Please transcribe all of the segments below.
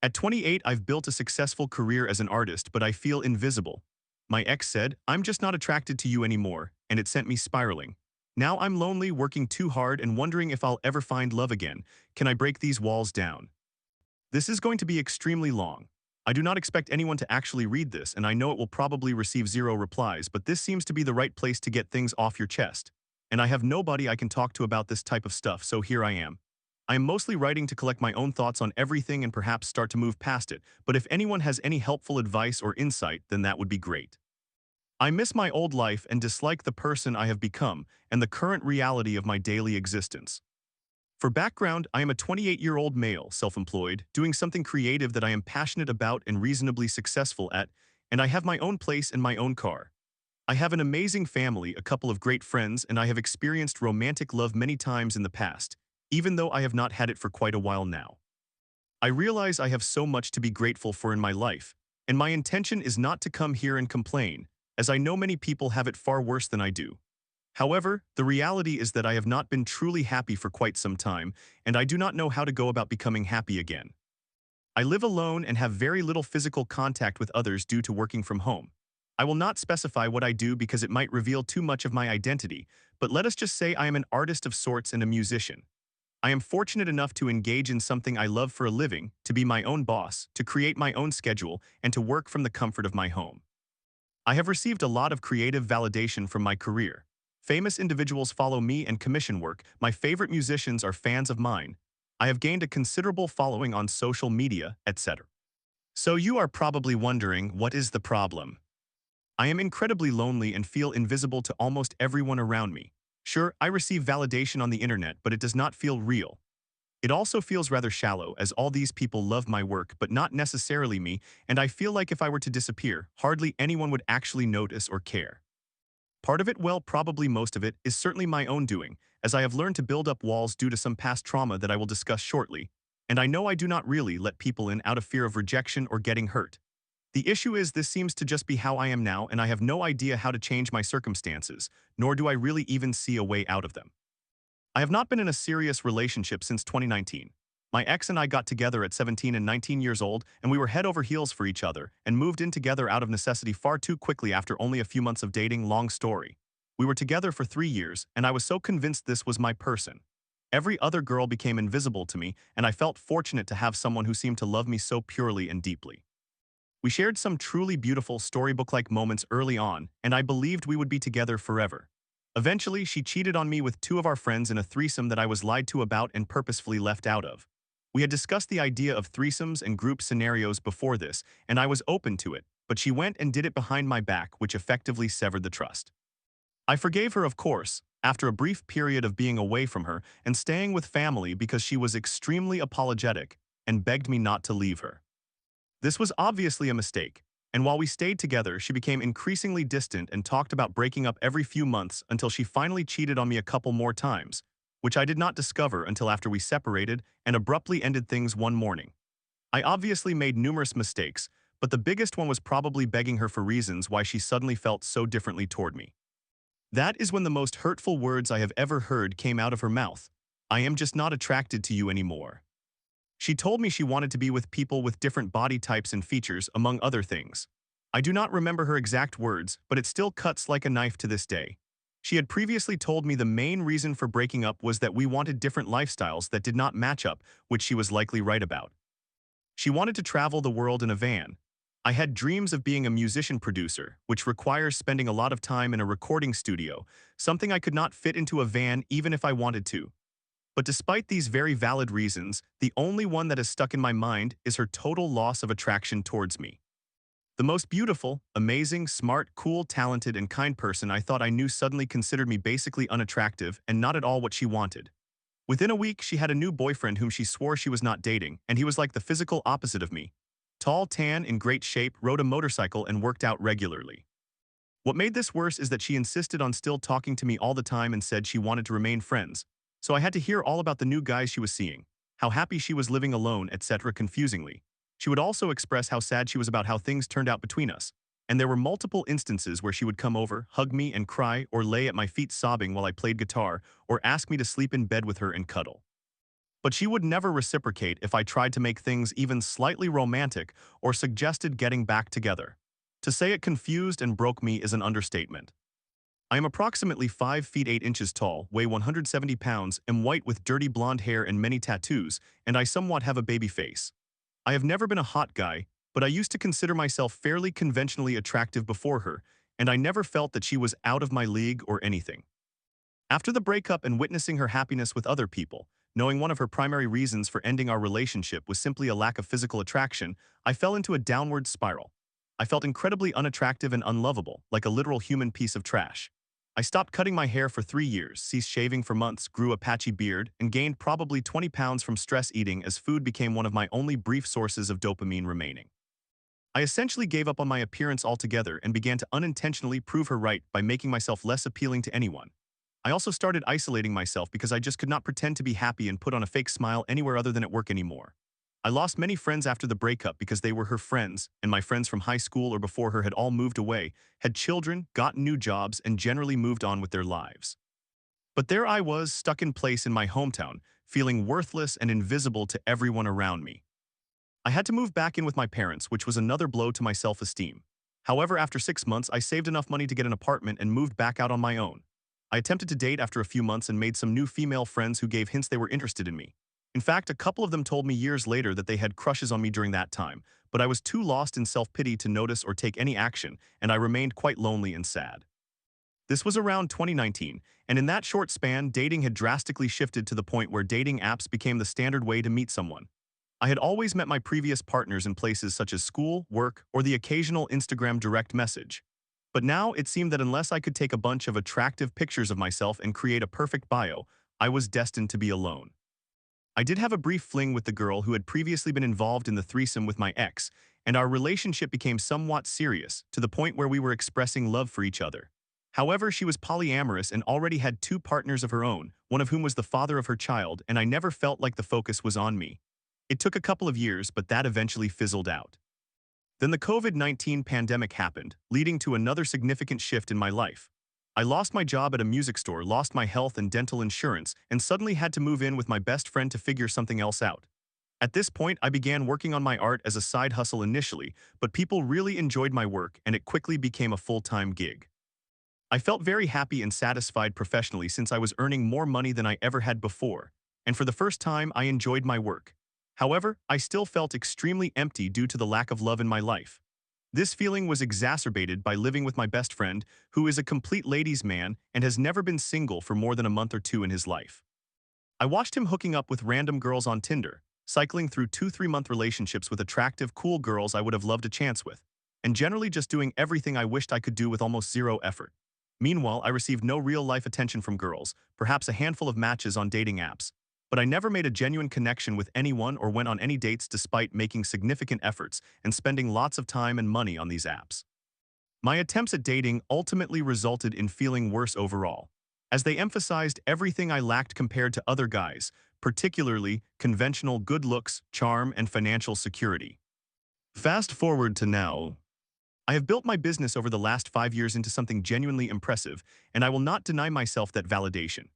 At 28, I've built a successful career as an artist, but I feel invisible. My ex said, I'm just not attracted to you anymore, and it sent me spiraling. Now I'm lonely, working too hard, and wondering if I'll ever find love again. Can I break these walls down? This is going to be extremely long. I do not expect anyone to actually read this, and I know it will probably receive zero replies, but this seems to be the right place to get things off your chest. And I have nobody I can talk to about this type of stuff, so here I am. I am mostly writing to collect my own thoughts on everything and perhaps start to move past it, but if anyone has any helpful advice or insight, then that would be great. I miss my old life and dislike the person I have become and the current reality of my daily existence. For background, I am a 28-year-old male, self-employed, doing something creative that I am passionate about and reasonably successful at, and I have my own place and my own car. I have an amazing family, a couple of great friends, and I have experienced romantic love many times in the past, even though I have not had it for quite a while now. I realize I have so much to be grateful for in my life, and my intention is not to come here and complain, as I know many people have it far worse than I do. However, the reality is that I have not been truly happy for quite some time, and I do not know how to go about becoming happy again. I live alone and have very little physical contact with others due to working from home. I will not specify what I do because it might reveal too much of my identity, but let us just say I am an artist of sorts and a musician. I am fortunate enough to engage in something I love for a living, to be my own boss, to create my own schedule, and to work from the comfort of my home. I have received a lot of creative validation from my career. Famous individuals follow me and commission work. My favorite musicians are fans of mine. I have gained a considerable following on social media, etc. So you are probably wondering, what is the problem? I am incredibly lonely and feel invisible to almost everyone around me. Sure, I receive validation on the internet, but it does not feel real. It also feels rather shallow, as all these people love my work, but not necessarily me, and I feel like if I were to disappear, hardly anyone would actually notice or care. Part of it, well, probably most of it, is certainly my own doing, as I have learned to build up walls due to some past trauma that I will discuss shortly, and I know I do not really let people in out of fear of rejection or getting hurt. The issue is this seems to just be how I am now, and I have no idea how to change my circumstances, nor do I really even see a way out of them. I have not been in a serious relationship since 2019. My ex and I got together at 17 and 19 years old, and we were head over heels for each other, and moved in together out of necessity far too quickly after only a few months of dating. Long story. We were together for 3 years, and I was so convinced this was my person. Every other girl became invisible to me, and I felt fortunate to have someone who seemed to love me so purely and deeply. We shared some truly beautiful storybook-like moments early on, and I believed we would be together forever. Eventually, she cheated on me with two of our friends in a threesome that I was lied to about and purposefully left out of. We had discussed the idea of threesomes and group scenarios before this, and I was open to it, but she went and did it behind my back, which effectively severed the trust. I forgave her, of course, after a brief period of being away from her and staying with family because she was extremely apologetic and begged me not to leave her. This was obviously a mistake, and while we stayed together, she became increasingly distant and talked about breaking up every few months until she finally cheated on me a couple more times, which I did not discover until after we separated and abruptly ended things one morning. I obviously made numerous mistakes, but the biggest one was probably begging her for reasons why she suddenly felt so differently toward me. That is when the most hurtful words I have ever heard came out of her mouth. I am just not attracted to you anymore. She told me she wanted to be with people with different body types and features, among other things. I do not remember her exact words, but it still cuts like a knife to this day. She had previously told me the main reason for breaking up was that we wanted different lifestyles that did not match up, which she was likely right about. She wanted to travel the world in a van. I had dreams of being a musician producer, which requires spending a lot of time in a recording studio, something I could not fit into a van even if I wanted to. But despite these very valid reasons, the only one that has stuck in my mind is her total loss of attraction towards me. The most beautiful, amazing, smart, cool, talented, and kind person I thought I knew suddenly considered me basically unattractive and not at all what she wanted. Within a week, she had a new boyfriend whom she swore she was not dating, and he was like the physical opposite of me. Tall, tan, in great shape, rode a motorcycle, and worked out regularly. What made this worse is that she insisted on still talking to me all the time and said she wanted to remain friends. So I had to hear all about the new guys she was seeing, how happy she was living alone, etc. confusingly. She would also express how sad she was about how things turned out between us. And there were multiple instances where she would come over, hug me and cry, or lay at my feet sobbing while I played guitar, or ask me to sleep in bed with her and cuddle. But she would never reciprocate if I tried to make things even slightly romantic or suggested getting back together. To say it confused and broke me is an understatement. I am approximately 5 feet 8 inches tall, weigh 170 pounds, am white with dirty blonde hair and many tattoos, and I somewhat have a baby face. I have never been a hot guy, but I used to consider myself fairly conventionally attractive before her, and I never felt that she was out of my league or anything. After the breakup and witnessing her happiness with other people, knowing one of her primary reasons for ending our relationship was simply a lack of physical attraction, I fell into a downward spiral. I felt incredibly unattractive and unlovable, like a literal human piece of trash. I stopped cutting my hair for 3 years, ceased shaving for months, grew a patchy beard, and gained probably 20 pounds from stress eating as food became one of my only brief sources of dopamine remaining. I essentially gave up on my appearance altogether and began to unintentionally prove her right by making myself less appealing to anyone. I also started isolating myself because I just could not pretend to be happy and put on a fake smile anywhere other than at work anymore. I lost many friends after the breakup because they were her friends, and my friends from high school or before her had all moved away, had children, gotten new jobs, and generally moved on with their lives. But there I was, stuck in place in my hometown, feeling worthless and invisible to everyone around me. I had to move back in with my parents, which was another blow to my self-esteem. However, after 6 months, I saved enough money to get an apartment and moved back out on my own. I attempted to date after a few months and made some new female friends who gave hints they were interested in me. In fact, a couple of them told me years later that they had crushes on me during that time, but I was too lost in self-pity to notice or take any action, and I remained quite lonely and sad. This was around 2019, and in that short span, dating had drastically shifted to the point where dating apps became the standard way to meet someone. I had always met my previous partners in places such as school, work, or the occasional Instagram direct message. But now it seemed that unless I could take a bunch of attractive pictures of myself and create a perfect bio, I was destined to be alone. I did have a brief fling with the girl who had previously been involved in the threesome with my ex, and our relationship became somewhat serious, to the point where we were expressing love for each other. However, she was polyamorous and already had two partners of her own, one of whom was the father of her child, and I never felt like the focus was on me. It took a couple of years, but that eventually fizzled out. Then the COVID-19 pandemic happened, leading to another significant shift in my life. I lost my job at a music store, lost my health and dental insurance, and suddenly had to move in with my best friend to figure something else out. At this point, I began working on my art as a side hustle initially, but people really enjoyed my work and it quickly became a full-time gig. I felt very happy and satisfied professionally since I was earning more money than I ever had before, and for the first time, I enjoyed my work. However, I still felt extremely empty due to the lack of love in my life. This feeling was exacerbated by living with my best friend, who is a complete ladies' man and has never been single for more than a month or two in his life. I watched him hooking up with random girls on Tinder, cycling through 2-3 month relationships with attractive, cool girls I would have loved a chance with, and generally just doing everything I wished I could do with almost zero effort. Meanwhile, I received no real-life attention from girls, perhaps a handful of matches on dating apps, but I never made a genuine connection with anyone or went on any dates despite making significant efforts and spending lots of time and money on these apps. My attempts at dating ultimately resulted in feeling worse overall, as they emphasized everything I lacked compared to other guys, particularly conventional good looks, charm, and financial security. Fast forward to now. I have built my business over the last 5 years into something genuinely impressive, and I will not deny myself that validation.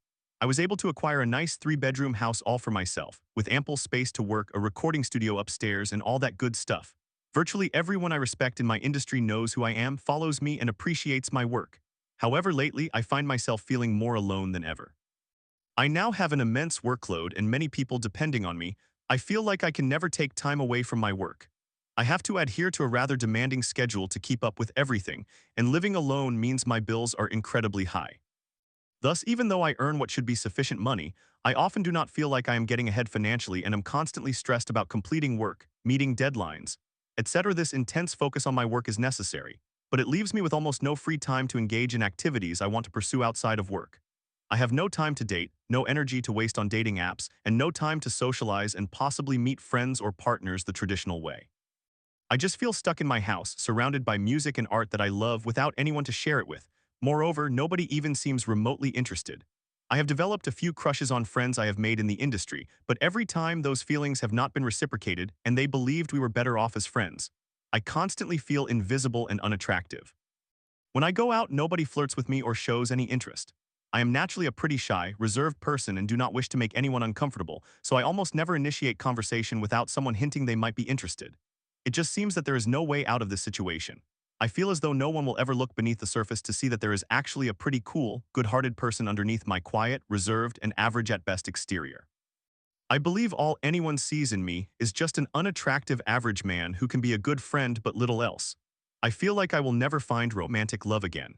I was able to acquire a nice 3-bedroom house all for myself, with ample space to work, a recording studio upstairs, and all that good stuff. Virtually everyone I respect in my industry knows who I am, follows me, and appreciates my work. However, lately, I find myself feeling more alone than ever. I now have an immense workload and many people depending on me. I feel like I can never take time away from my work. I have to adhere to a rather demanding schedule to keep up with everything, and living alone means my bills are incredibly high. Thus, even though I earn what should be sufficient money, I often do not feel like I am getting ahead financially and am constantly stressed about completing work, meeting deadlines, etc. This intense focus on my work is necessary, but it leaves me with almost no free time to engage in activities I want to pursue outside of work. I have no time to date, no energy to waste on dating apps, and no time to socialize and possibly meet friends or partners the traditional way. I just feel stuck in my house, surrounded by music and art that I love without anyone to share it with. Moreover, nobody even seems remotely interested. I have developed a few crushes on friends I have made in the industry, but every time those feelings have not been reciprocated and they believed we were better off as friends. I constantly feel invisible and unattractive. When I go out, nobody flirts with me or shows any interest. I am naturally a pretty shy, reserved person and do not wish to make anyone uncomfortable, so I almost never initiate conversation without someone hinting they might be interested. It just seems that there is no way out of this situation. I feel as though no one will ever look beneath the surface to see that there is actually a pretty cool, good-hearted person underneath my quiet, reserved, and average at best exterior. I believe all anyone sees in me is just an unattractive average man who can be a good friend but little else. I feel like I will never find romantic love again.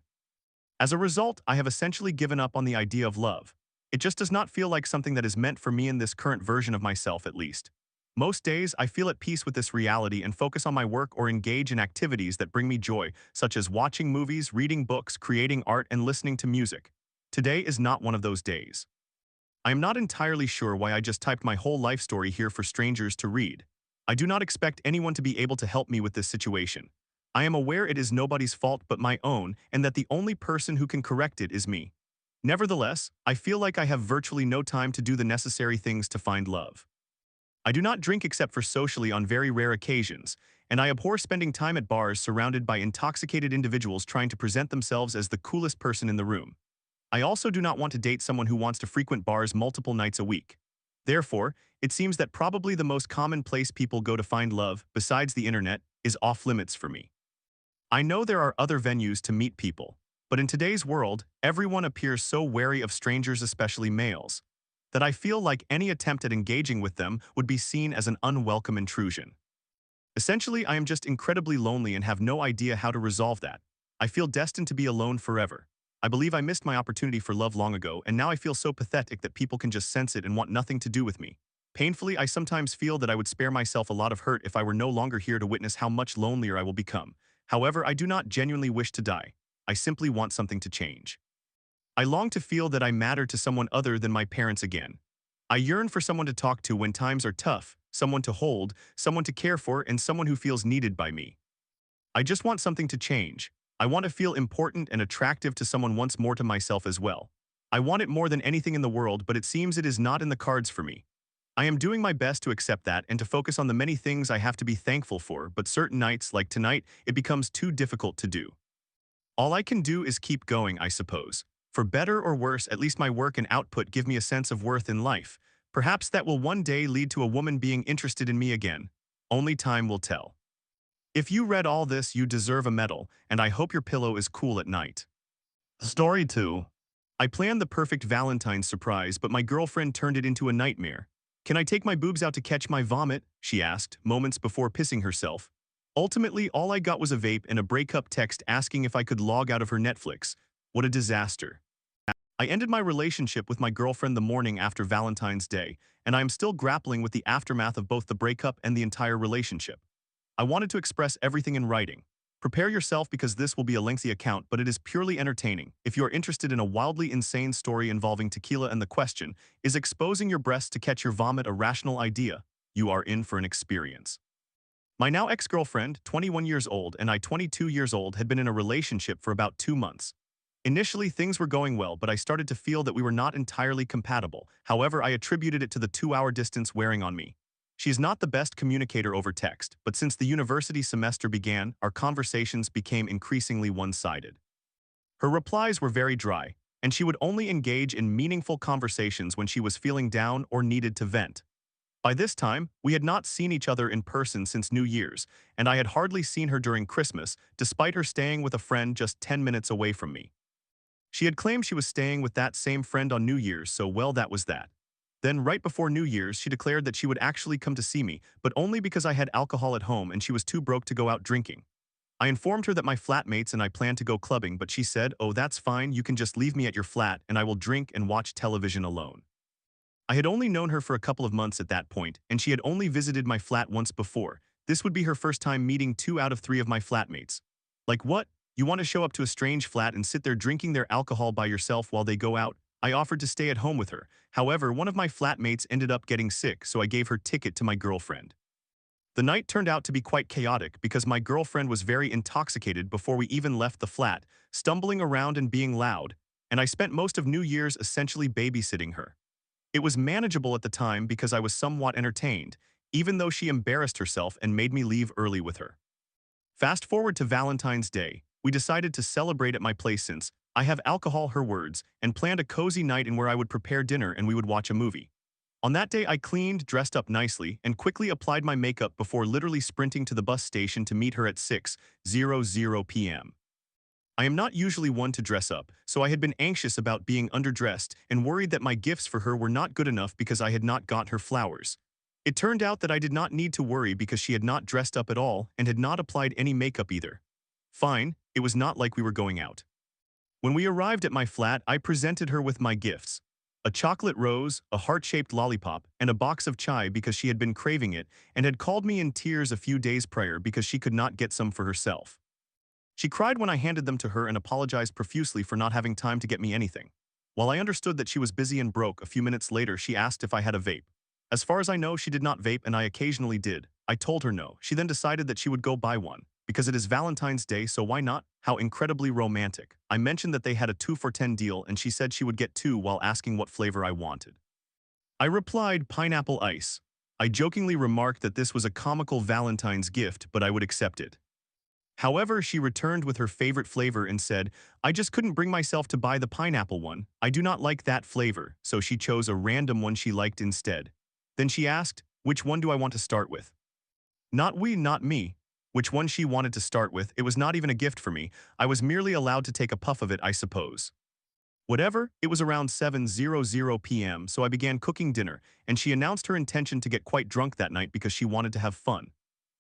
As a result, I have essentially given up on the idea of love. It just does not feel like something that is meant for me in this current version of myself at least. Most days, I feel at peace with this reality and focus on my work or engage in activities that bring me joy, such as watching movies, reading books, creating art, and listening to music. Today is not one of those days. I am not entirely sure why I just typed my whole life story here for strangers to read. I do not expect anyone to be able to help me with this situation. I am aware it is nobody's fault but my own and that the only person who can correct it is me. Nevertheless, I feel like I have virtually no time to do the necessary things to find love. I do not drink except for socially on very rare occasions, and I abhor spending time at bars surrounded by intoxicated individuals trying to present themselves as the coolest person in the room. I also do not want to date someone who wants to frequent bars multiple nights a week. Therefore, it seems that probably the most common place people go to find love, besides the internet, is off-limits for me. I know there are other venues to meet people, but in today's world, everyone appears so wary of strangers, especially males, that I feel like any attempt at engaging with them would be seen as an unwelcome intrusion. Essentially, I am just incredibly lonely and have no idea how to resolve that. I feel destined to be alone forever. I believe I missed my opportunity for love long ago, and now I feel so pathetic that people can just sense it and want nothing to do with me. Painfully, I sometimes feel that I would spare myself a lot of hurt if I were no longer here to witness how much lonelier I will become. However, I do not genuinely wish to die. I simply want something to change. I long to feel that I matter to someone other than my parents again. I yearn for someone to talk to when times are tough, someone to hold, someone to care for, and someone who feels needed by me. I just want something to change. I want to feel important and attractive to someone once more to myself as well. I want it more than anything in the world, but it seems it is not in the cards for me. I am doing my best to accept that and to focus on the many things I have to be thankful for, but certain nights, like tonight, it becomes too difficult to do. All I can do is keep going, I suppose. For better or worse, at least my work and output give me a sense of worth in life. Perhaps that will one day lead to a woman being interested in me again. Only time will tell. If you read all this, you deserve a medal, and I hope your pillow is cool at night. Story 2. I planned the perfect Valentine's surprise, but my girlfriend turned it into a nightmare. Can I take my boobs out to catch my vomit? She asked, moments before pissing herself. Ultimately, all I got was a vape and a breakup text asking if I could log out of her Netflix. What a disaster. I ended my relationship with my girlfriend the morning after Valentine's Day, and I am still grappling with the aftermath of both the breakup and the entire relationship. I wanted to express everything in writing. Prepare yourself because this will be a lengthy account, but it is purely entertaining. If you are interested in a wildly insane story involving tequila and the question, is exposing your breasts to catch your vomit a rational idea? You are in for an experience. My now ex-girlfriend, 21 years old, and I, 22 years old, had been in a relationship for about 2 months. Initially, things were going well, but I started to feel that we were not entirely compatible. However, I attributed it to the 2-hour distance wearing on me. She is not the best communicator over text, but since the university semester began, our conversations became increasingly one-sided. Her replies were very dry, and she would only engage in meaningful conversations when she was feeling down or needed to vent. By this time, we had not seen each other in person since New Year's, and I had hardly seen her during Christmas, despite her staying with a friend just 10 minutes away from me. She had claimed she was staying with that same friend on New Year's, so well, that was that. Then, right before New Year's, she declared that she would actually come to see me, but only because I had alcohol at home and she was too broke to go out drinking. I informed her that my flatmates and I planned to go clubbing, but she said, "Oh, that's fine, you can just leave me at your flat and I will drink and watch television alone." I had only known her for a couple of months at that point, and she had only visited my flat once before. This would be her first time meeting 2 out of 3 of my flatmates. Like what? You want to show up to a strange flat and sit there drinking their alcohol by yourself while they go out? I offered to stay at home with her. However, one of my flatmates ended up getting sick, so I gave her ticket to my girlfriend. The night turned out to be quite chaotic because my girlfriend was very intoxicated before we even left the flat, stumbling around and being loud, and I spent most of New Year's essentially babysitting her. It was manageable at the time because I was somewhat entertained, even though she embarrassed herself and made me leave early with her. Fast forward to Valentine's Day, we decided to celebrate at my place since, I have alcohol, her words, and planned a cozy night in where I would prepare dinner and we would watch a movie. On that day, I cleaned, dressed up nicely, and quickly applied my makeup before literally sprinting to the bus station to meet her at 6:00 p.m. I am not usually one to dress up, so I had been anxious about being underdressed and worried that my gifts for her were not good enough because I had not got her flowers. It turned out that I did not need to worry because she had not dressed up at all and had not applied any makeup either. Fine, it was not like we were going out. When we arrived at my flat, I presented her with my gifts. A chocolate rose, a heart-shaped lollipop, and a box of chai because she had been craving it and had called me in tears a few days prior because she could not get some for herself. She cried when I handed them to her and apologized profusely for not having time to get me anything. While I understood that she was busy and broke, a few minutes later she asked if I had a vape. As far as I know, she did not vape and I occasionally did. I told her no. She then decided that she would go buy one. Because it is Valentine's Day, so why not? How incredibly romantic. I mentioned that they had a 2 for 10 deal and she said she would get 2 while asking what flavor I wanted. I replied, pineapple ice. I jokingly remarked that this was a comical Valentine's gift, but I would accept it. However, she returned with her favorite flavor and said, I just couldn't bring myself to buy the pineapple one. I do not like that flavor, so she chose a random one she liked instead. Then she asked, which one do I want to start with? Not me. Which one she wanted to start with, it was not even a gift for me. I was merely allowed to take a puff of it, I suppose. Whatever, it was around 7:00 p.m., so I began cooking dinner, and she announced her intention to get quite drunk that night because she wanted to have fun.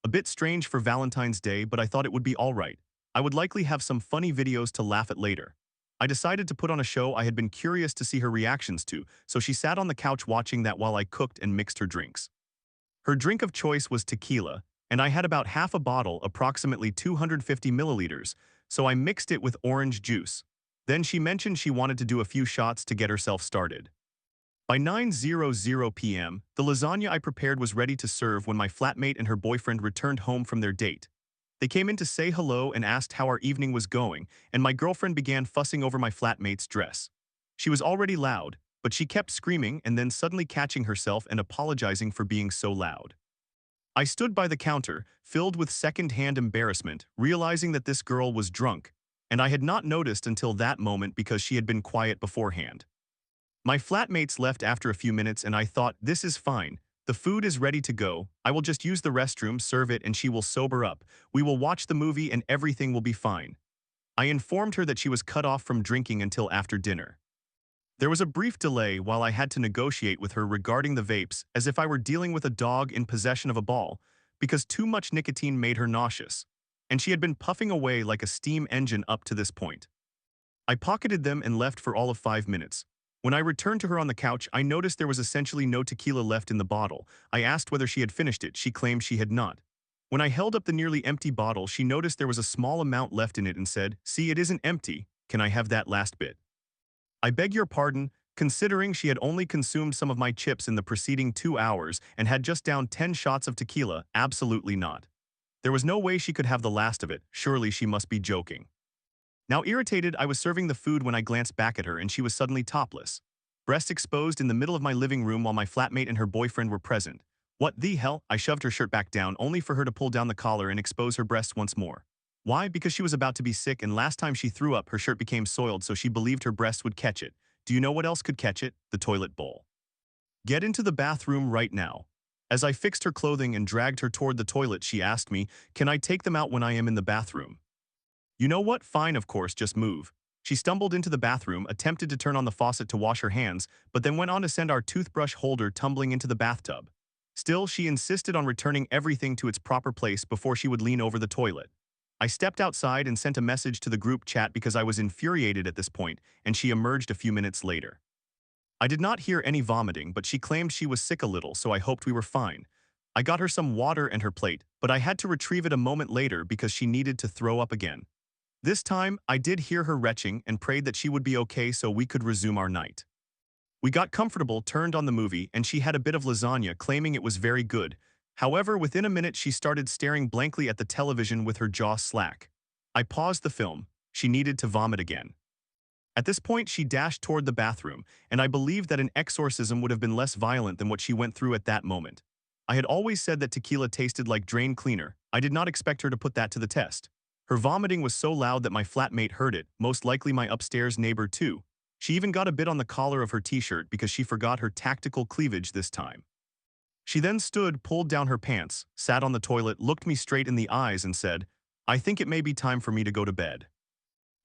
A bit strange for Valentine's Day, but I thought it would be alright. I would likely have some funny videos to laugh at later. I decided to put on a show I had been curious to see her reactions to, so she sat on the couch watching that while I cooked and mixed her drinks. Her drink of choice was tequila, and I had about half a bottle, approximately 250 milliliters, so I mixed it with orange juice. Then she mentioned she wanted to do a few shots to get herself started. By 9:00 p.m., the lasagna I prepared was ready to serve when my flatmate and her boyfriend returned home from their date. They came in to say hello and asked how our evening was going, and my girlfriend began fussing over my flatmate's dress. She was already loud, but she kept screaming and then suddenly catching herself and apologizing for being so loud. I stood by the counter, filled with second-hand embarrassment, realizing that this girl was drunk, and I had not noticed until that moment because she had been quiet beforehand. My flatmates left after a few minutes and I thought, this is fine. The food is ready to go. I will just use the restroom, serve it, and she will sober up. We will watch the movie and everything will be fine. I informed her that she was cut off from drinking until after dinner. There was a brief delay while I had to negotiate with her regarding the vapes as if I were dealing with a dog in possession of a ball, because too much nicotine made her nauseous, and she had been puffing away like a steam engine up to this point. I pocketed them and left for all of 5 minutes. When I returned to her on the couch, I noticed there was essentially no tequila left in the bottle. I asked whether she had finished it. She claimed she had not. When I held up the nearly empty bottle, she noticed there was a small amount left in it and said, see, it isn't empty. Can I have that last bit? I beg your pardon, considering she had only consumed some of my chips in the preceding 2 hours and had just downed 10 shots of tequila, absolutely not. There was no way she could have the last of it. Surely she must be joking. Now irritated, I was serving the food when I glanced back at her and she was suddenly topless. Breasts exposed in the middle of my living room while my flatmate and her boyfriend were present. What the hell? I shoved her shirt back down only for her to pull down the collar and expose her breasts once more. Why? Because she was about to be sick and last time she threw up, her shirt became soiled, so she believed her breasts would catch it. Do you know what else could catch it? The toilet bowl. Get into the bathroom right now. As I fixed her clothing and dragged her toward the toilet, she asked me, can I take them out when I am in the bathroom? You know what? Fine, of course, just move. She stumbled into the bathroom, attempted to turn on the faucet to wash her hands, but then went on to send our toothbrush holder tumbling into the bathtub. Still, she insisted on returning everything to its proper place before she would lean over the toilet. I stepped outside and sent a message to the group chat because I was infuriated at this point, and she emerged a few minutes later. I did not hear any vomiting, but she claimed she was sick a little, so I hoped we were fine. I got her some water and her plate, but I had to retrieve it a moment later because she needed to throw up again. This time, I did hear her retching and prayed that she would be okay so we could resume our night. We got comfortable, turned on the movie, and she had a bit of lasagna, claiming it was very good. However, within a minute she started staring blankly at the television with her jaw slack. I paused the film. She needed to vomit again. At this point, she dashed toward the bathroom, and I believed that an exorcism would have been less violent than what she went through at that moment. I had always said that tequila tasted like drain cleaner. I did not expect her to put that to the test. Her vomiting was so loud that my flatmate heard it, most likely my upstairs neighbor too. She even got a bit on the collar of her t-shirt because she forgot her tactical cleavage this time. She then stood, pulled down her pants, sat on the toilet, looked me straight in the eyes and said, "I think it may be time for me to go to bed."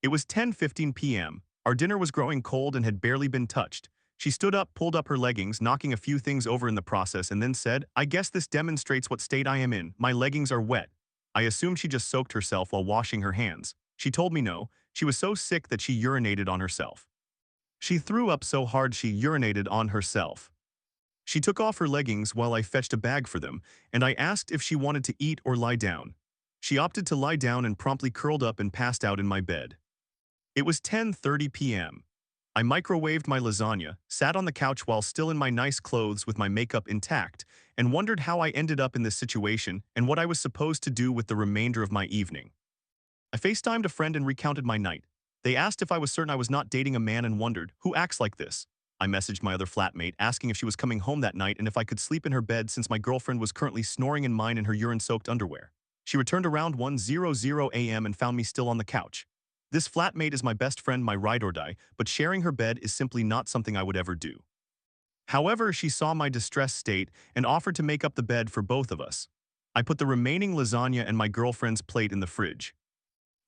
It was 10:15 p.m. Our dinner was growing cold and had barely been touched. She stood up, pulled up her leggings, knocking a few things over in the process, and then said, "I guess this demonstrates what state I am in. My leggings are wet." I assumed she just soaked herself while washing her hands. She told me no. She was so sick that she urinated on herself. She threw up so hard she urinated on herself. She took off her leggings while I fetched a bag for them, and I asked if she wanted to eat or lie down. She opted to lie down and promptly curled up and passed out in my bed. It was 10:30 p.m. I microwaved my lasagna, sat on the couch while still in my nice clothes with my makeup intact, and wondered how I ended up in this situation and what I was supposed to do with the remainder of my evening. I FaceTimed a friend and recounted my night. They asked if I was certain I was not dating a man and wondered, who acts like this? I messaged my other flatmate asking if she was coming home that night and if I could sleep in her bed since my girlfriend was currently snoring in mine in her urine-soaked underwear. She returned around 1:00 a.m. and found me still on the couch. This flatmate is my best friend, my ride or die, but sharing her bed is simply not something I would ever do. However, she saw my distressed state and offered to make up the bed for both of us. I put the remaining lasagna and my girlfriend's plate in the fridge.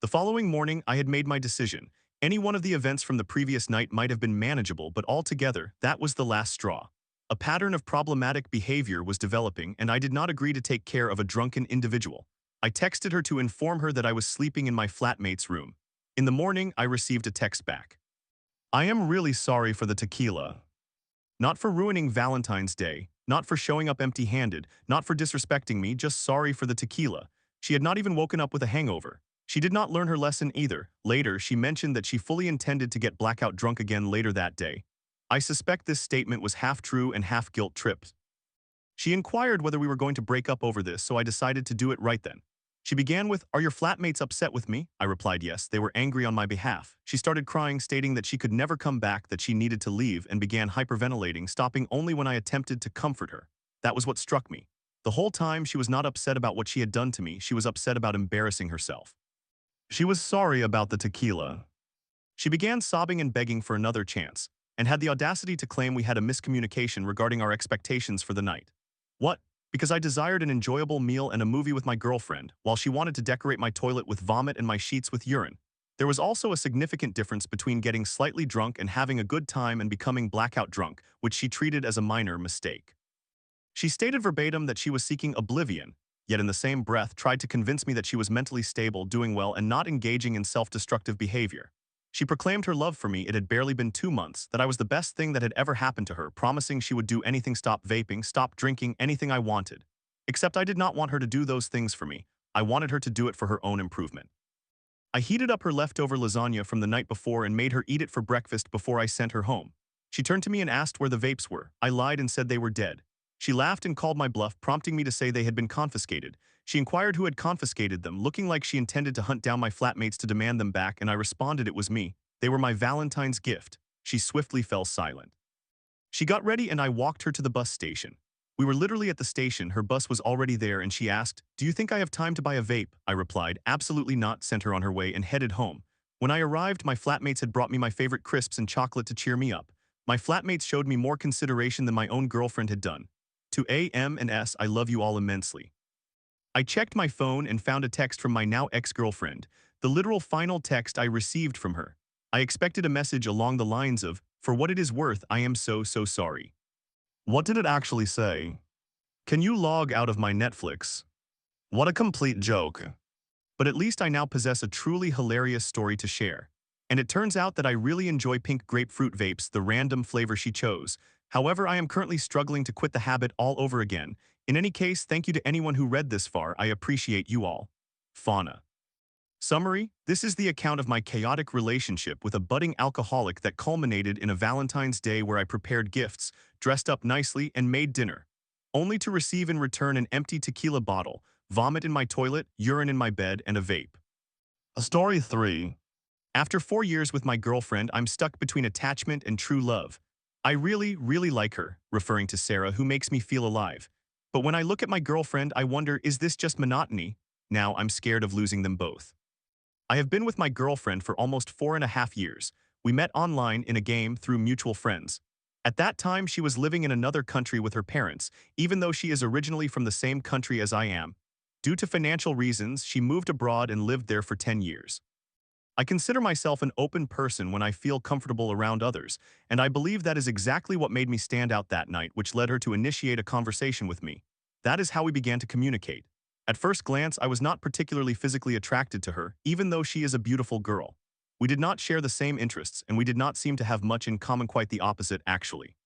The following morning, I had made my decision. Any one of the events from the previous night might have been manageable, but altogether, that was the last straw. A pattern of problematic behavior was developing, and I did not agree to take care of a drunken individual. I texted her to inform her that I was sleeping in my flatmate's room. In the morning, I received a text back. "I am really sorry for the tequila. Not for ruining Valentine's Day, not for showing up empty-handed, not for disrespecting me, just sorry for the tequila." She had not even woken up with a hangover. She did not learn her lesson either. Later, she mentioned that she fully intended to get blackout drunk again later that day. I suspect this statement was half true and half guilt tripped. She inquired whether we were going to break up over this, so I decided to do it right then. She began with, "Are your flatmates upset with me?" I replied yes, they were angry on my behalf. She started crying, stating that she could never come back, that she needed to leave, and began hyperventilating, stopping only when I attempted to comfort her. That was what struck me. The whole time, she was not upset about what she had done to me, she was upset about embarrassing herself. She was sorry about the tequila. She began sobbing and begging for another chance, and had the audacity to claim we had a miscommunication regarding our expectations for the night. What? Because I desired an enjoyable meal and a movie with my girlfriend, while she wanted to decorate my toilet with vomit and my sheets with urine. There was also a significant difference between getting slightly drunk and having a good time and becoming blackout drunk, which she treated as a minor mistake. She stated verbatim that she was seeking oblivion, yet in the same breath tried to convince me that she was mentally stable, doing well, and not engaging in self-destructive behavior. She proclaimed her love for me. It had barely been 2 months, that I was the best thing that had ever happened to her, promising she would do anything, stop vaping, stop drinking, anything I wanted. Except I did not want her to do those things for me. I wanted her to do it for her own improvement. I heated up her leftover lasagna from the night before and made her eat it for breakfast before I sent her home. She turned to me and asked where the vapes were. I lied and said they were dead. She laughed and called my bluff, prompting me to say they had been confiscated. She inquired who had confiscated them, looking like she intended to hunt down my flatmates to demand them back, and I responded it was me. They were my Valentine's gift. She swiftly fell silent. She got ready and I walked her to the bus station. We were literally at the station, her bus was already there, and she asked, "Do you think I have time to buy a vape?" I replied, "Absolutely not," sent her on her way and headed home. When I arrived, my flatmates had brought me my favorite crisps and chocolate to cheer me up. My flatmates showed me more consideration than my own girlfriend had done. To A, M, and S, I love you all immensely. I checked my phone and found a text from my now ex-girlfriend, the literal final text I received from her. I expected a message along the lines of, "For what it is worth, I am so sorry." What did it actually say? "Can you log out of my Netflix?" What a complete joke. But at least I now possess a truly hilarious story to share. And it turns out that I really enjoy pink grapefruit vapes, the random flavor she chose. However, I am currently struggling to quit the habit all over again. In any case, thank you to anyone who read this far. I appreciate you all. Fauna. Summary: this is the account of my chaotic relationship with a budding alcoholic that culminated in a Valentine's Day where I prepared gifts, dressed up nicely, and made dinner, only to receive in return an empty tequila bottle, vomit in my toilet, urine in my bed, and a vape. A Story 3. After 4 years with my girlfriend, I'm stuck between attachment and true love. I really like her, referring to Sarah, who makes me feel alive. But when I look at my girlfriend, I wonder, is this just monotony? Now I'm scared of losing them both. I have been with my girlfriend for almost 4.5 years. We met online in a game through mutual friends. At that time, she was living in another country with her parents, even though she is originally from the same country as I am. Due to financial reasons, she moved abroad and lived there for 10 years. I consider myself an open person when I feel comfortable around others, and I believe that is exactly what made me stand out that night, which led her to initiate a conversation with me. That is how we began to communicate. At first glance, I was not particularly physically attracted to her, even though she is a beautiful girl. We did not share the same interests, and we did not seem to have much in common, quite the opposite, actually.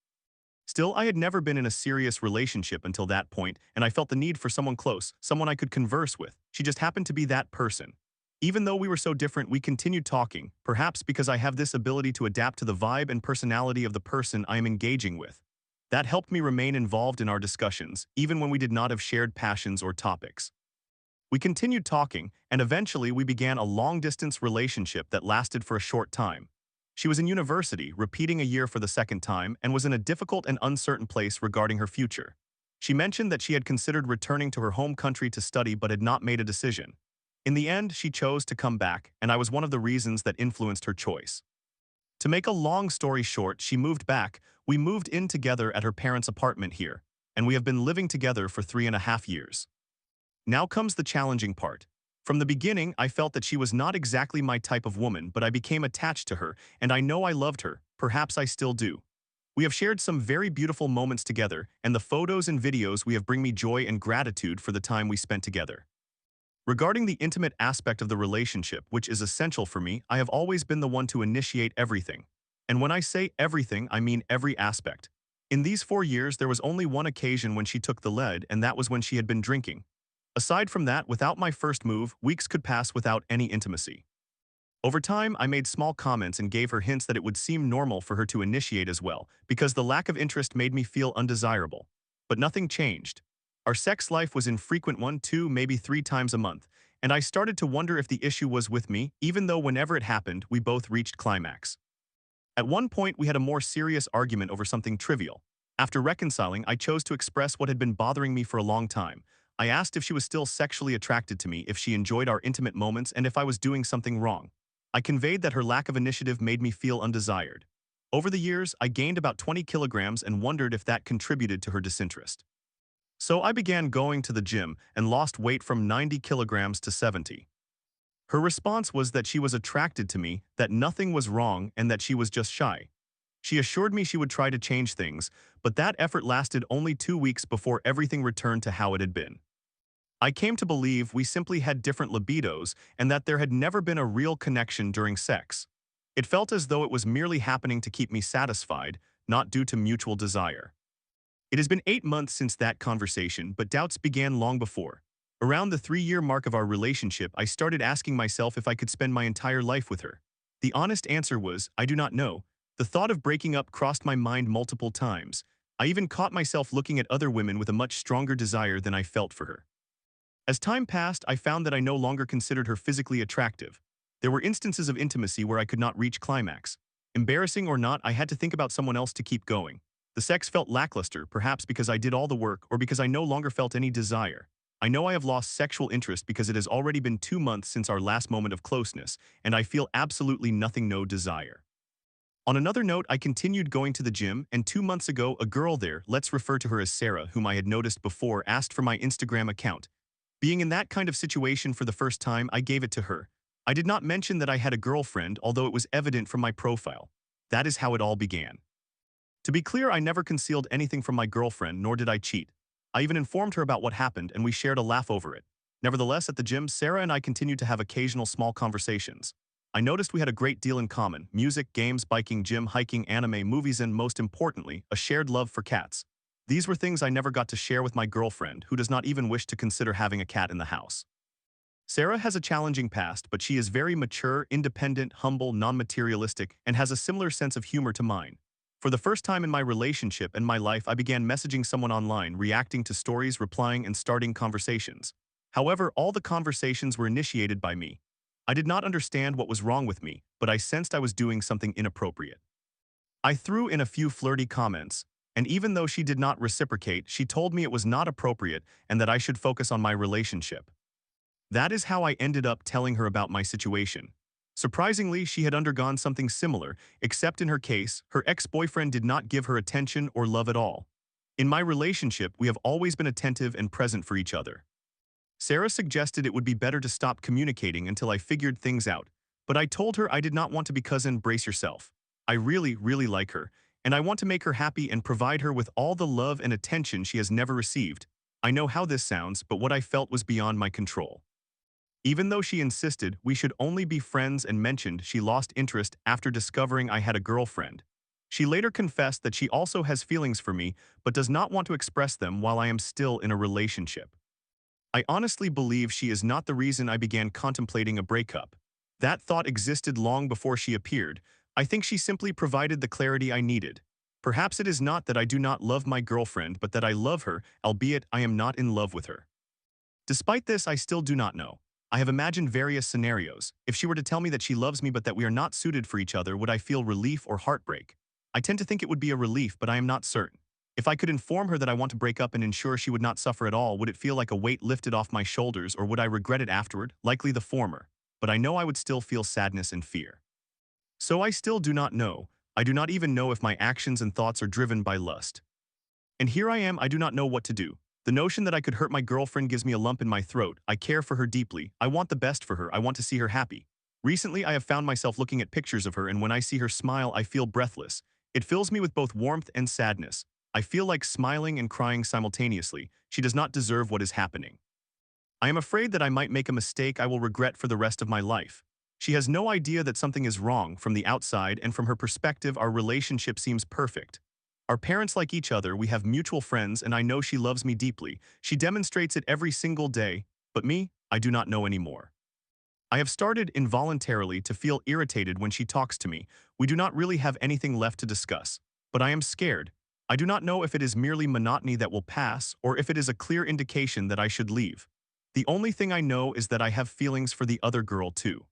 Still, I had never been in a serious relationship until that point, and I felt the need for someone close, someone I could converse with. She just happened to be that person. Even though we were so different, we continued talking, perhaps because I have this ability to adapt to the vibe and personality of the person I am engaging with. That helped me remain involved in our discussions, even when we did not have shared passions or topics. We continued talking, and eventually we began a long-distance relationship that lasted for a short time. She was in university, repeating a year for the second time, and was in a difficult and uncertain place regarding her future. She mentioned that she had considered returning to her home country to study but had not made a decision. In the end, she chose to come back, and I was one of the reasons that influenced her choice. To make a long story short, she moved back, we moved in together at her parents' apartment here, and we have been living together for 3.5 years. Now comes the challenging part. From the beginning, I felt that she was not exactly my type of woman, but I became attached to her, and I know I loved her, perhaps I still do. We have shared some very beautiful moments together, and the photos and videos we have bring me joy and gratitude for the time we spent together. Regarding the intimate aspect of the relationship, which is essential for me, I have always been the one to initiate everything. And when I say everything, I mean every aspect. In these 4 years, there was only one occasion when she took the lead, and that was when she had been drinking. Aside from that, without my first move, weeks could pass without any intimacy. Over time, I made small comments and gave her hints that it would seem normal for her to initiate as well, because the lack of interest made me feel undesirable. But nothing changed. Our sex life was infrequent, 1, 2, maybe 3 times a month, and I started to wonder if the issue was with me, even though whenever it happened, we both reached climax. At one point, we had a more serious argument over something trivial. After reconciling, I chose to express what had been bothering me for a long time. I asked if she was still sexually attracted to me, if she enjoyed our intimate moments, and if I was doing something wrong. I conveyed that her lack of initiative made me feel undesired. Over the years, I gained about 20 kilograms and wondered if that contributed to her disinterest. So I began going to the gym and lost weight from 90 kilograms to 70. Her response was that she was attracted to me, that nothing was wrong, and that she was just shy. She assured me she would try to change things, but that effort lasted only 2 weeks before everything returned to how it had been. I came to believe we simply had different libidos and that there had never been a real connection during sex. It felt as though it was merely happening to keep me satisfied, not due to mutual desire. It has been 8 months since that conversation, but doubts began long before. Around the 3-year mark of our relationship, I started asking myself if I could spend my entire life with her. The honest answer was, I do not know. The thought of breaking up crossed my mind multiple times. I even caught myself looking at other women with a much stronger desire than I felt for her. As time passed, I found that I no longer considered her physically attractive. There were instances of intimacy where I could not reach climax. Embarrassing or not, I had to think about someone else to keep going. The sex felt lackluster, perhaps because I did all the work or because I no longer felt any desire. I know I have lost sexual interest because it has already been 2 months since our last moment of closeness, and I feel absolutely nothing, no desire. On another note, I continued going to the gym, and 2 months ago, a girl there, let's refer to her as Sarah, whom I had noticed before, asked for my Instagram account. Being in that kind of situation for the first time, I gave it to her. I did not mention that I had a girlfriend, although it was evident from my profile. That is how it all began. To be clear, I never concealed anything from my girlfriend, nor did I cheat. I even informed her about what happened, and we shared a laugh over it. Nevertheless, at the gym, Sarah and I continued to have occasional small conversations. I noticed we had a great deal in common: music, games, biking, gym, hiking, anime, movies, and, most importantly, a shared love for cats. These were things I never got to share with my girlfriend, who does not even wish to consider having a cat in the house. Sarah has a challenging past, but she is very mature, independent, humble, non-materialistic, and has a similar sense of humor to mine. For the first time in my relationship and my life, I began messaging someone online, reacting to stories, replying, and starting conversations. However, all the conversations were initiated by me. I did not understand what was wrong with me, but I sensed I was doing something inappropriate. I threw in a few flirty comments, and even though she did not reciprocate, she told me it was not appropriate and that I should focus on my relationship. That is how I ended up telling her about my situation. Surprisingly, she had undergone something similar, except in her case, her ex-boyfriend did not give her attention or love at all. In my relationship, we have always been attentive and present for each other. Sarah suggested it would be better to stop communicating until I figured things out, but I told her I did not want to be cousin, brace yourself. I really, really like her, and I want to make her happy and provide her with all the love and attention she has never received. I know how this sounds, but what I felt was beyond my control. Even though she insisted we should only be friends and mentioned she lost interest after discovering I had a girlfriend. She later confessed that she also has feelings for me but does not want to express them while I am still in a relationship. I honestly believe she is not the reason I began contemplating a breakup. That thought existed long before she appeared. I think she simply provided the clarity I needed. Perhaps it is not that I do not love my girlfriend but that I love her, albeit I am not in love with her. Despite this, I still do not know. I have imagined various scenarios. If she were to tell me that she loves me but that we are not suited for each other, would I feel relief or heartbreak? I tend to think it would be a relief, but I am not certain. If I could inform her that I want to break up and ensure she would not suffer at all, would it feel like a weight lifted off my shoulders, or would I regret it afterward? Likely the former. But I know I would still feel sadness and fear. So I still do not know. I do not even know if my actions and thoughts are driven by lust. And here I am, I do not know what to do. The notion that I could hurt my girlfriend gives me a lump in my throat. I care for her deeply. I want the best for her. I want to see her happy. Recently, I have found myself looking at pictures of her, and when I see her smile, I feel breathless. It fills me with both warmth and sadness. I feel like smiling and crying simultaneously. She does not deserve what is happening. I am afraid that I might make a mistake I will regret for the rest of my life. She has no idea that something is wrong from the outside, and from her perspective, our relationship seems perfect. Our parents like each other, we have mutual friends, and I know she loves me deeply. She demonstrates it every single day, but me, I do not know anymore. I have started involuntarily to feel irritated when she talks to me. We do not really have anything left to discuss, but I am scared. I do not know if it is merely monotony that will pass or if it is a clear indication that I should leave. The only thing I know is that I have feelings for the other girl too.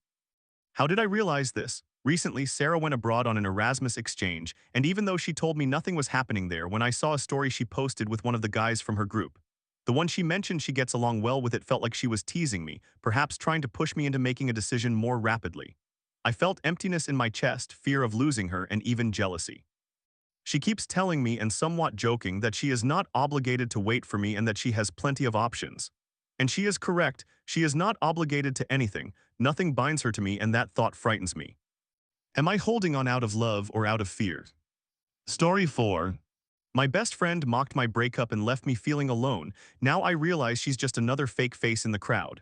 How did I realize this? Recently, Sarah went abroad on an Erasmus exchange, and even though she told me nothing was happening there, when I saw a story she posted with one of the guys from her group, the one she mentioned she gets along well with, it felt like she was teasing me, perhaps trying to push me into making a decision more rapidly. I felt emptiness in my chest, fear of losing her, and even jealousy. She keeps telling me, and somewhat joking, that she is not obligated to wait for me and that she has plenty of options. And she is correct, she is not obligated to anything, nothing binds her to me, and that thought frightens me. Am I holding on out of love or out of fear? Story 4. My best friend mocked my breakup and left me feeling alone. Now I realize she's just another fake face in the crowd.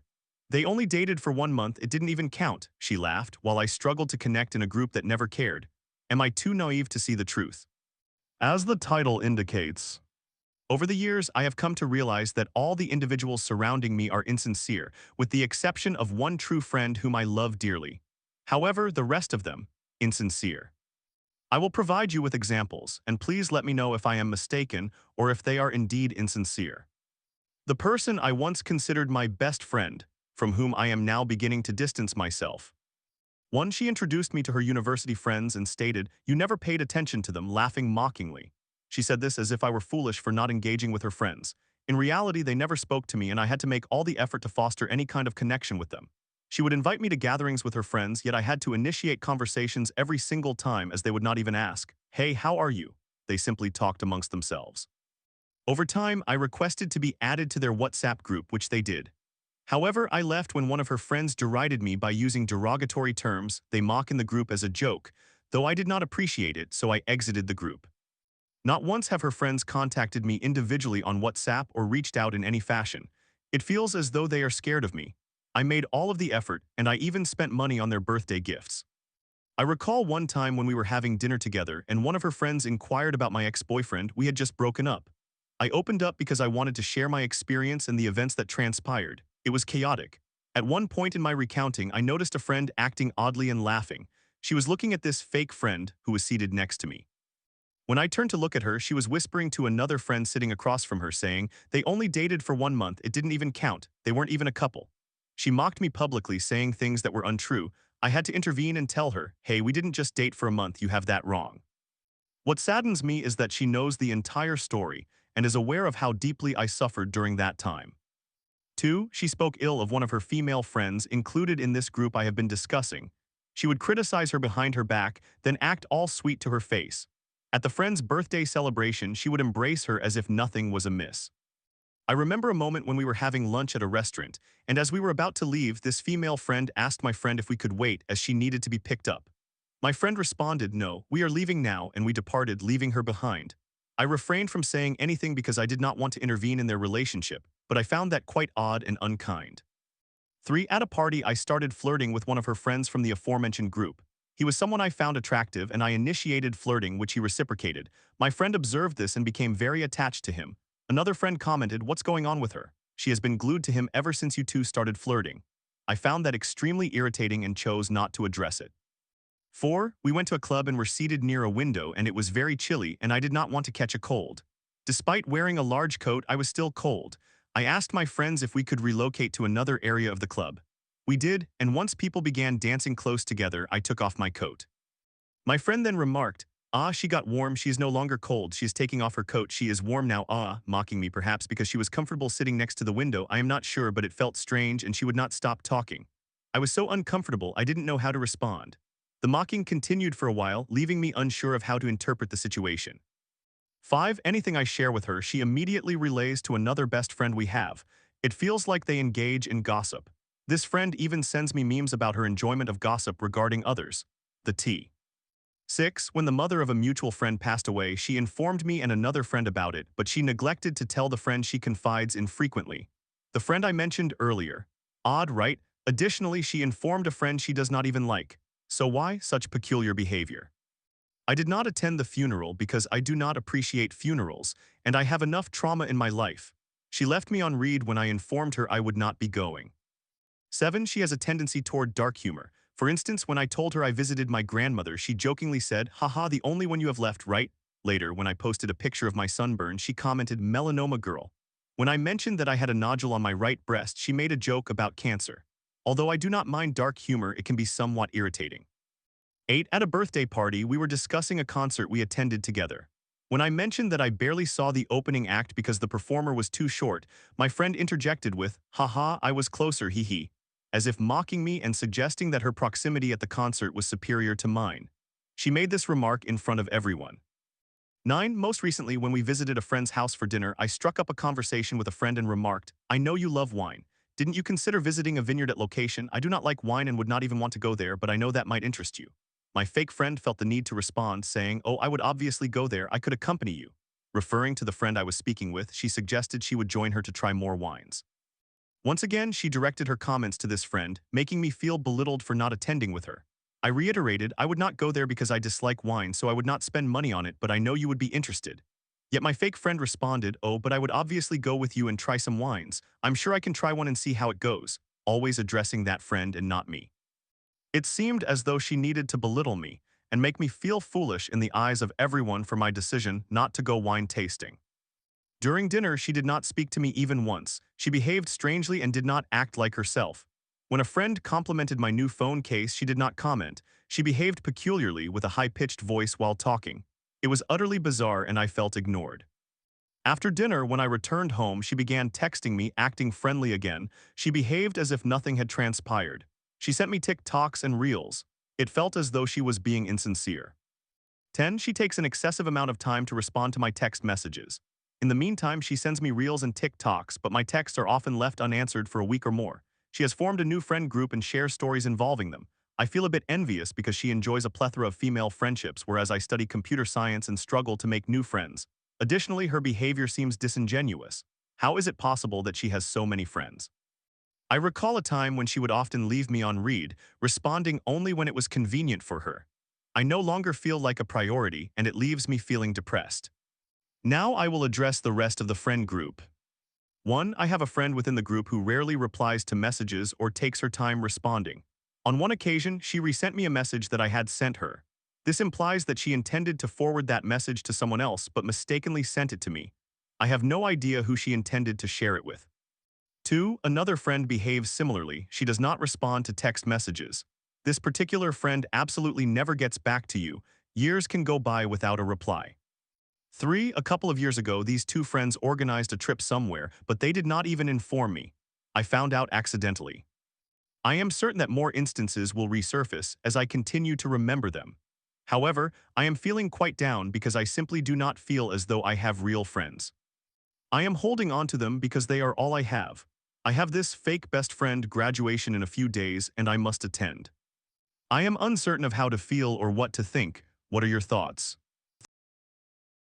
They only dated for 1 month, it didn't even count, she laughed, while I struggled to connect in a group that never cared. Am I too naive to see the truth? As the title indicates, over the years, I have come to realize that all the individuals surrounding me are insincere, with the exception of one true friend whom I love dearly. However, the rest of them, insincere. I will provide you with examples, and please let me know if I am mistaken or if they are indeed insincere. The person I once considered my best friend, from whom I am now beginning to distance myself. One, she introduced me to her university friends and stated, "You never paid attention to them," laughing mockingly. She said this as if I were foolish for not engaging with her friends. In reality, they never spoke to me, and I had to make all the effort to foster any kind of connection with them. She would invite me to gatherings with her friends, yet I had to initiate conversations every single time, as they would not even ask, "Hey, how are you?" They simply talked amongst themselves. Over time, I requested to be added to their WhatsApp group, which they did. However, I left when one of her friends derided me by using derogatory terms they mock in the group as a joke, though I did not appreciate it, so I exited the group. Not once have her friends contacted me individually on WhatsApp or reached out in any fashion. It feels as though they are scared of me. I made all of the effort, and I even spent money on their birthday gifts. I recall one time when we were having dinner together and one of her friends inquired about my ex-boyfriend. We had just broken up. I opened up because I wanted to share my experience and the events that transpired. It was chaotic. At one point in my recounting, I noticed a friend acting oddly and laughing. She was looking at this fake friend who was seated next to me. When I turned to look at her, she was whispering to another friend sitting across from her, saying, "They only dated for 1 month, it didn't even count, they weren't even a couple." She mocked me publicly, saying things that were untrue. I had to intervene and tell her, "Hey, we didn't just date for a month, you have that wrong." What saddens me is that she knows the entire story and is aware of how deeply I suffered during that time. 2. She spoke ill of one of her female friends included in this group I have been discussing. She would criticize her behind her back, then act all sweet to her face. At the friend's birthday celebration, she would embrace her as if nothing was amiss. I remember a moment when we were having lunch at a restaurant, and as we were about to leave, this female friend asked my friend if we could wait as she needed to be picked up. My friend responded, "No, we are leaving now," and we departed, leaving her behind. I refrained from saying anything because I did not want to intervene in their relationship, but I found that quite odd and unkind. 3. At a party, I started flirting with one of her friends from the aforementioned group. He was someone I found attractive, and I initiated flirting, which he reciprocated. My friend observed this and became very attached to him. Another friend commented, "What's going on with her? She has been glued to him ever since you two started flirting." I found that extremely irritating and chose not to address it. 4. We went to a club and were seated near a window, and it was very chilly, and I did not want to catch a cold. Despite wearing a large coat, I was still cold. I asked my friends if we could relocate to another area of the club. We did, and once people began dancing close together, I took off my coat. My friend then remarked, "Ah, she got warm, she is no longer cold, she is taking off her coat, she is warm now, ah," mocking me perhaps because she was comfortable sitting next to the window, I am not sure, but it felt strange and she would not stop talking. I was so uncomfortable I didn't know how to respond. The mocking continued for a while, leaving me unsure of how to interpret the situation. 5. Anything I share with her, she immediately relays to another best friend we have. It feels like they engage in gossip. This friend even sends me memes about her enjoyment of gossip regarding others. The T. 6. When the mother of a mutual friend passed away, she informed me and another friend about it, but she neglected to tell the friend she confides in frequently. The friend I mentioned earlier. Odd, right? Additionally, she informed a friend she does not even like. So why such peculiar behavior? I did not attend the funeral because I do not appreciate funerals, and I have enough trauma in my life. She left me on read when I informed her I would not be going. 7. She has a tendency toward dark humor. For instance, when I told her I visited my grandmother, she jokingly said, "Haha, the only one you have left, right?" Later, when I posted a picture of my sunburn, she commented, "Melanoma girl." When I mentioned that I had a nodule on my right breast, she made a joke about cancer. Although I do not mind dark humor, it can be somewhat irritating. 8. At a birthday party, we were discussing a concert we attended together. When I mentioned that I barely saw the opening act because the performer was too short, my friend interjected with, "Haha, I was closer, hee hee," as if mocking me and suggesting that her proximity at the concert was superior to mine. She made this remark in front of everyone. 9. Most recently, when we visited a friend's house for dinner, I struck up a conversation with a friend and remarked, "I know you love wine. Didn't you consider visiting a vineyard at location? I do not like wine and would not even want to go there, but I know that might interest you." My fake friend felt the need to respond, saying, "Oh, I would obviously go there, I could accompany you." Referring to the friend I was speaking with, she suggested she would join her to try more wines. Once again, she directed her comments to this friend, making me feel belittled for not attending with her. I reiterated I would not go there because I dislike wine, so I would not spend money on it, but I know you would be interested. Yet my fake friend responded, "Oh, but I would obviously go with you and try some wines. I'm sure I can try one and see how it goes," always addressing that friend and not me. It seemed as though she needed to belittle me and make me feel foolish in the eyes of everyone for my decision not to go wine tasting. During dinner, she did not speak to me even once. She behaved strangely and did not act like herself. When a friend complimented my new phone case, she did not comment. She behaved peculiarly with a high-pitched voice while talking. It was utterly bizarre and I felt ignored. After dinner, when I returned home, she began texting me, acting friendly again. She behaved as if nothing had transpired. She sent me TikToks and Reels. It felt as though she was being insincere. 10. She takes an excessive amount of time to respond to my text messages. In the meantime, she sends me Reels and TikToks, but my texts are often left unanswered for a week or more. She has formed a new friend group and shares stories involving them. I feel a bit envious because she enjoys a plethora of female friendships, whereas I study computer science and struggle to make new friends. Additionally, her behavior seems disingenuous. How is it possible that she has so many friends? I recall a time when she would often leave me on read, responding only when it was convenient for her. I no longer feel like a priority, and it leaves me feeling depressed. Now I will address the rest of the friend group. 1. I have a friend within the group who rarely replies to messages or takes her time responding. On one occasion, she resent me a message that I had sent her. This implies that she intended to forward that message to someone else but mistakenly sent it to me. I have no idea who she intended to share it with. 2. Another friend behaves similarly. She does not respond to text messages. This particular friend absolutely never gets back to you. Years can go by without a reply. 3. A couple of years ago, these two friends organized a trip somewhere, but they did not even inform me. I found out accidentally. I am certain that more instances will resurface as I continue to remember them. However, I am feeling quite down because I simply do not feel as though I have real friends. I am holding on to them because they are all I have. I have this fake best friend graduation in a few days and I must attend. I am uncertain of how to feel or what to think. What are your thoughts?